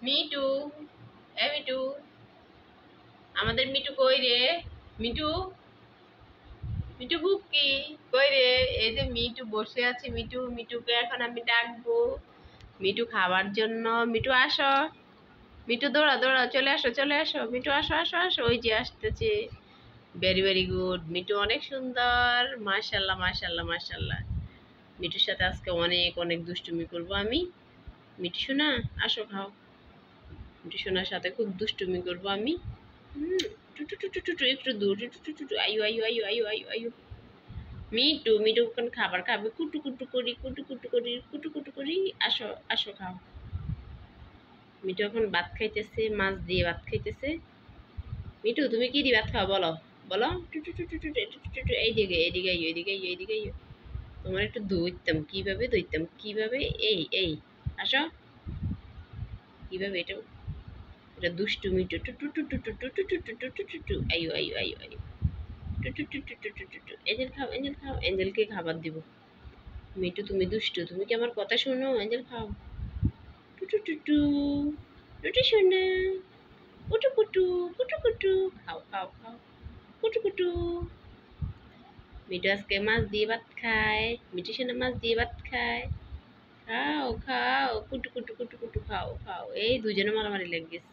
Me too, এ me too, আমাদের me too কই রে? মিটু, মিটু বুকি কই রে? এই যে মিটু বসে আছে। মিটু, মিটুকে এখন আমি ডাকবো মিটু খাবার জন্য। মিটু আসো, মিটু দৌড়া দৌড়া চলে আসো, চলে আসো মিটু, আসো আসো আসো, ওই যে আসতেছে। ভেরি ভেরি গুড, মিটু অনেক সুন্দর, মাশাল্লাহ মাশাল্লাহ মাশাল্লাহ। মিটুর সাথে আজকে অনেক অনেক দুষ্টুমি করব আমি। মিটু সোনা, আসো খাও। মিটু সোনার সাথে খুব দুষ্টুমি করব আমি। টু টু টু টু টু টু, একটু দূর, টু টু টু টু টু, আয়ু আয়ু আয়ু আয়ু আয়ু আয়ু। মিটু, মিটু এখন খাবার খাবে, কুটু কুটু করি, কুটু কুটু করি, কুটু কুটু করি। আসো, আসো খাও। মিটু এখন ভাত খাইতেছে, মাছ দিয়ে ভাত খাইতেছে। মিটু, তুমি কি দিয়ে ভাত খাও বলো? বলো। টু টু টু টু টু টু টু টু টু, এইদিকে এইদিকে আইও, এইদিকে আইও, এইদিকে আইও। তোমার একটু দইতাম, কিভাবে দইতাম, কিভাবে। এই এই, আসো। কিভাবে এটা, এটা দুষ্টুমি। টু টু টু টু টু টু টু টু টু টু টু টু টু, আইও আইও আইও আইও। টু টু টু টু টু টু টু টু, এঞ্জেল খাও, এঞ্জেল খাও, এঞ্জেলকে খাবার দিব। মিটু তুমি দুষ্টু, তুমি কি আমার কথা শোনো? এঞ্জেল খাও। টু টু টু টু, রুটি শোনা, কুটু কুটু, কুটু কুটু, খাও খাও খাও, কুটু কুটু। মিটু আজকে মাছ দিয়ে ভাত খায়, মিটু সোনা মাছ দিয়ে ভাত খায়। খাও খাও, কুটু কুটু কুটু কুটু, খাও খাও। এই দুজনে মারামারি লেগে গেছে।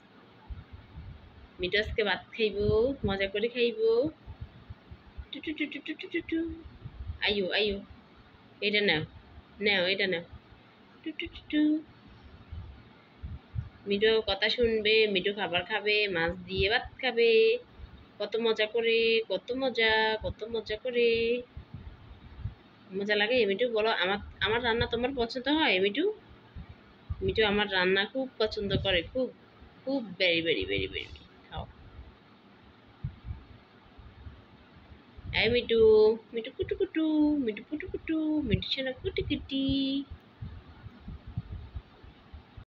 মিটু আজকে ভাত খাইবো, মজা করে খাইবো। টু টু টু টু টু টু টু টু, আইও আইও। এটা নাও, নাও এটা নাও। টু টু টু টু। মিঠু কথা শুনবে, মিঠু খাবার খাবে, মাছ দিয়ে ভাত খাবে। কত মজা করে, কত মজা, কত মজা করে। মজা লাগে মিঠু? বলো, আমার আমার রান্না তোমার পছন্দ হয় মিঠু? মিঠু আমার রান্না খুব পছন্দ করে, খুব খুব, ভেরি ভেরি ভেরি ভেরি। খাও। এই মিঠু, মিঠু কুটু কুটু, মিঠু কুটু কুটু, মিঠু সোনা কুটি কুটি।